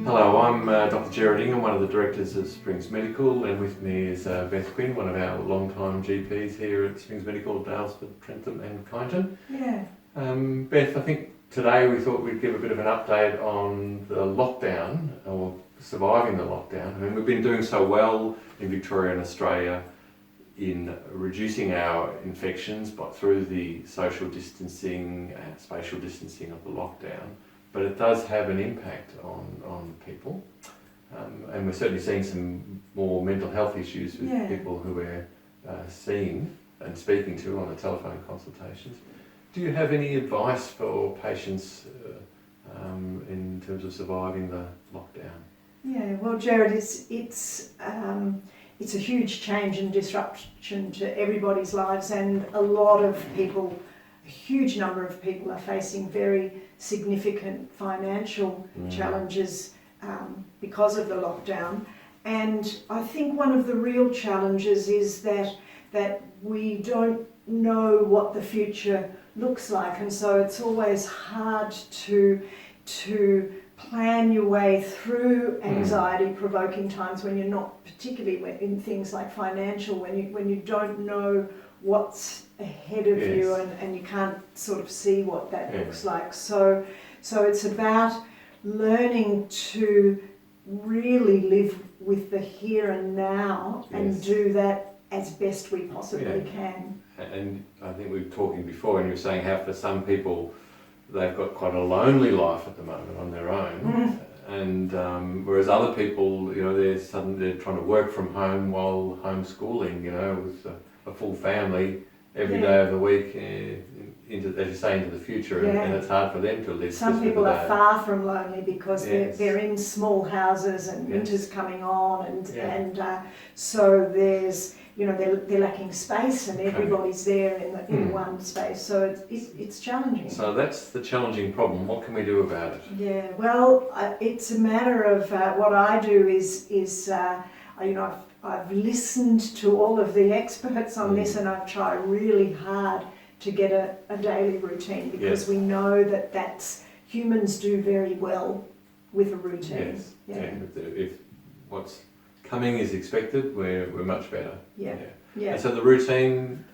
Hello, I'm Dr. Gerard Ingham, one of the directors of Springs Medical, and with me is Beth, Quin, one of our long-time GPs here at Springs Medical, Dalesford, Trentham and Kyneton. Yeah. Beth, I think today we thought we'd give a bit of an update on the lockdown, or surviving the lockdown. I mean, we've been doing so well in Victoria and Australia in reducing our infections but through the social distancing and spatial distancing of the lockdown. But it does have an impact on people, and we're certainly seeing some more mental health issues with people who we're seeing and speaking to on the telephone consultations. Do you have any advice for patients in terms of surviving the lockdown? Yeah, well, Gerard, it's a huge change and disruption to everybody's lives, and a huge number of people are facing very significant financial challenges because of the lockdown. And I think one of the real challenges is that we don't know what the future looks like, and so it's always hard to plan your way through anxiety-provoking times when you're not, particularly in things like financial, when you don't know what's ahead of you and you can't sort of see what that looks like. So it's about learning to really live with the here and now and do that as best we possibly can. And I think we were talking before, and you were saying how for some people they've got quite a lonely life at the moment on their own, and whereas other people, they're trying to work from home while homeschooling, with a full family every day of the week, into, as you say, into the future, and it's hard for them to live. Some people are far from lonely because they're in small houses and winter's coming on, and so there's they're lacking space, and everybody's there in one space, so it's challenging. So that's the challenging problem. What can we do about it? Yeah, well, it's a matter of what I do is I've listened to all of the experts on this, and I've tried really hard to get a daily routine, because we know that humans do very well with a routine. If what's coming is expected, we're much better. And so the routine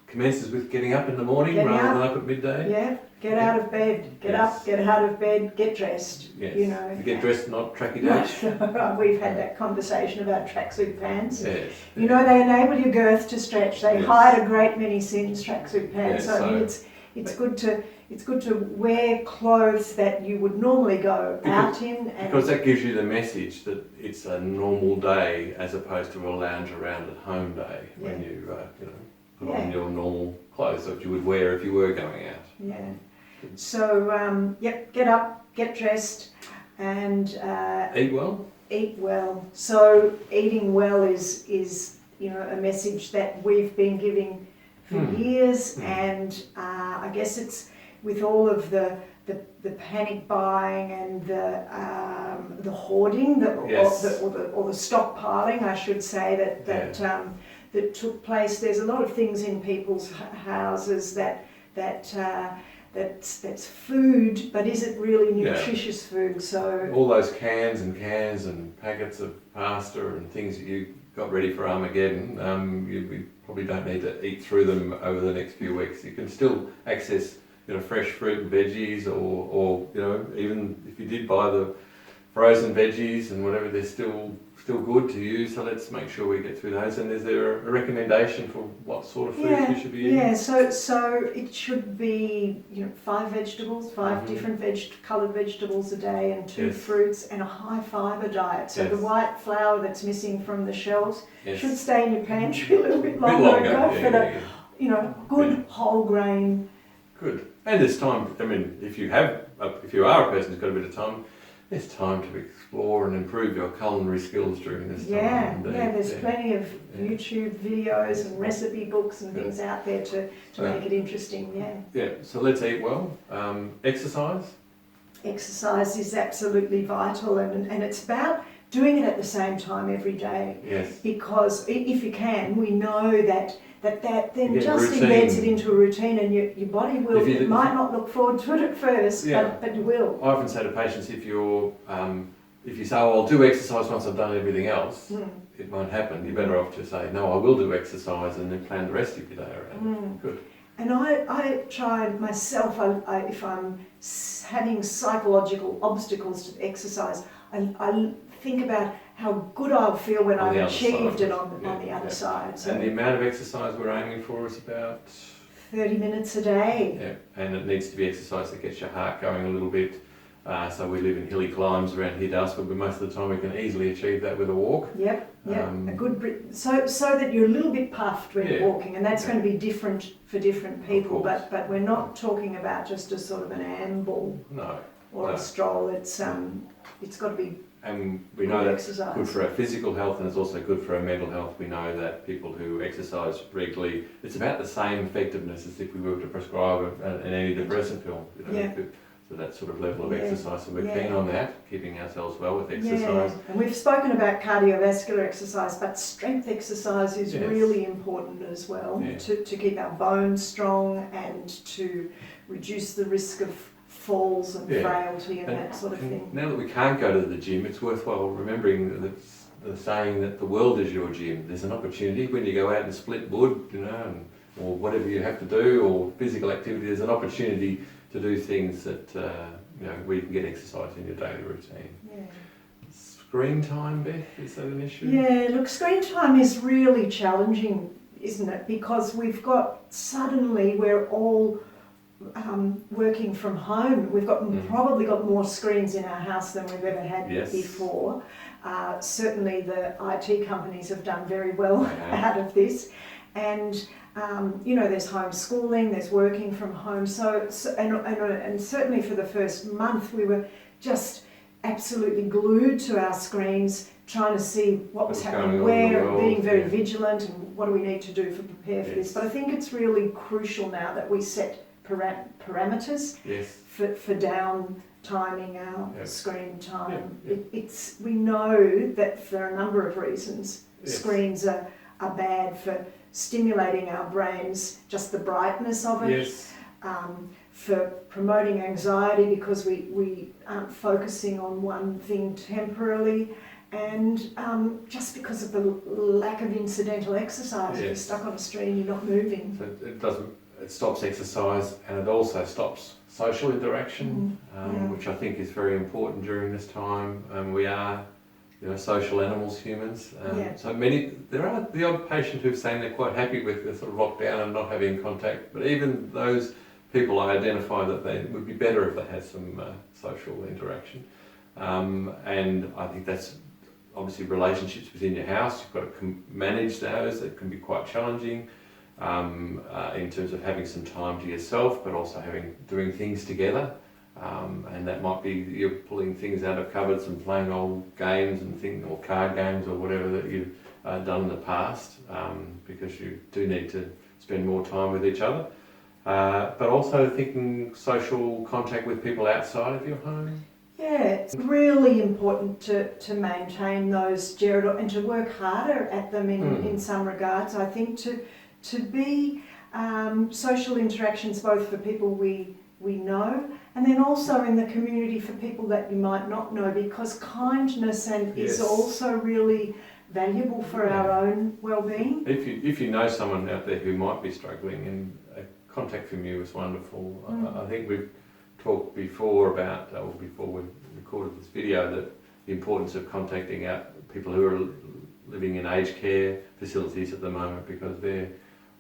commences with getting up in the morning rather than up at midday. Get out of bed, get up, get out of bed, get dressed. You get dressed, not tracky dash. We've had that conversation about tracksuit pants. They enable your girth to stretch. They hide a great many sins, tracksuit pants. So I mean, it's good to wear clothes that you would normally go out in. Because that gives you the message that it's a normal day as opposed to a lounge around at home day when you put on your normal clothes that you would wear if you were going out. So get up, get dressed, and eat well. Eat well. So eating well is a message that we've been giving for years, and I guess it's with all of the panic buying and the hoarding or the stockpiling, I should say, that took place. There's a lot of things in people's houses that's food, but is it really nutritious food? So all those cans and packets of pasta and things that you got ready for Armageddon, we probably don't need to eat through them over the next few weeks. You can still access fresh fruit and veggies, or even if you did buy the frozen veggies and whatever, they're still good to use. So let's make sure we get through those. And is there a recommendation for what sort of food we should be eating? So it should be 5 vegetables, 5 different coloured vegetables a day, and 2 fruits, and a high fibre diet. So the white flour that's missing from the shelves should stay in your pantry a little bit longer. Go for the good whole grain. Good. And there's time. I mean, if you are a person who's got a bit of time, there's time to explore and improve your culinary skills during this time. There's plenty of YouTube videos and recipe books and things out there to make it interesting. So let's eat well. Exercise. Exercise is absolutely vital, and it's about doing it at the same time every day. Yes. Because if you can, we know that that then You get a just routine. embeds it into a routine, and your body will, If you- it might not look forward to it at first, Yeah. but you will. I often say to patients, if you say, oh, I'll do exercise once I've done everything else, it won't happen. You're better off to say, no, I will do exercise, and then plan the rest of your day around it. Good. And I try myself, if I'm having psychological obstacles to exercise, I think about how good I'll feel when On the I've other achieved side. it on the other side. So And the amount of exercise we're aiming for is about 30 minutes a day. Yeah, and it needs to be exercise that gets your heart going a little bit. So we live in hilly climbs around here, but most of the time we can easily achieve that with a walk. Yep. A good so that you're a little bit puffed when you're walking, and that's going to be different for different people. But we're not talking about just a sort of an amble or a stroll. It's got to be. And we know that's exercise. Good for our physical health, and it's also good for our mental health. We know that people who exercise regularly, it's about the same effectiveness as if we were to prescribe an antidepressant pill. So that sort of level of exercise. So we're keen on that, keeping ourselves well with exercise. Yeah. And we've spoken about cardiovascular exercise, but strength exercise is really important as well to keep our bones strong and to reduce the risk of falls and frailty and that sort of thing. Now that we can't go to the gym, it's worthwhile remembering that the saying that the world is your gym. There's an opportunity when you go out and split wood, or whatever you have to do, or physical activity. There's an opportunity to do things that where you can get exercise in your daily routine. Yeah. Screen time, Beth, is that an issue? Yeah, look, screen time is really challenging, isn't it? Because we're all working from home. We've probably got more screens in our house than we've ever had before. Certainly the IT companies have done very well out of this. And there's homeschooling, there's working from home. And certainly for the first month, we were just absolutely glued to our screens, trying to see what was happening where, being very vigilant, and what do we need to do to prepare for this. But I think it's really crucial now that we set parameters for down timing our screen time. We know that for a number of reasons, screens are bad for stimulating our brains, just the brightness of it, for promoting anxiety because we aren't focusing on one thing temporarily, and just because of the lack of incidental exercise. If you're stuck on a screen, you're not moving. So it stops exercise, and it also stops social interaction, which I think is very important during this time. We are social animals, humans. So there are the odd patient who's saying they're quite happy with the sort of lockdown and not having contact, but even those people I identify that they would be better if they had some social interaction. And I think that's obviously relationships within your house. You've got to manage those. It can be quite challenging in terms of having some time to yourself, but also doing things together. And that might be you're pulling things out of cupboards and playing old games and things, or card games or whatever that you've done in the past, because you do need to spend more time with each other. But also thinking social contact with people outside of your home. Yeah, it's really important to maintain those, Gerard, and to work harder at them in some regards. I think to be social interactions both for people we know, and then also in the community for people that you might not know, because kindness is also really valuable for our own well-being. If you know someone out there who might be struggling, and a contact from you is wonderful. I think we've talked before about, before we recorded this video, that the importance of contacting out people who are living in aged care facilities at the moment, because they're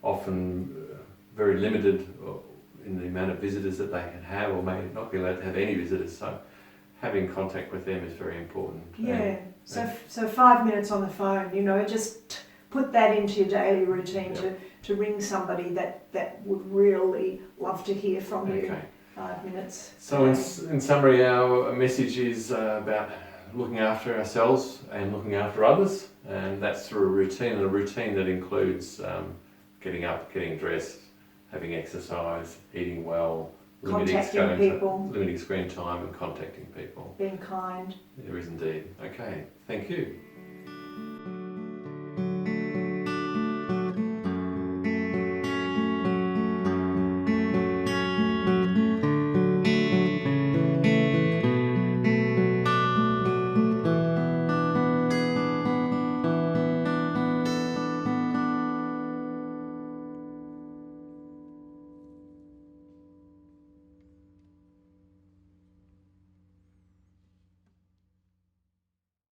often very limited in the amount of visitors that they can have, or may not be allowed to have any visitors. So having contact with them is very important. Yeah, so 5 minutes on the phone, just put that into your daily routine to ring somebody that would really love to hear from you. 5 minutes. So in summary, our message is about looking after ourselves and looking after others, and that's through a routine that includes getting up, getting dressed, having exercise, eating well, limiting screen time and contacting people. Being kind. There is indeed. Okay, thank you.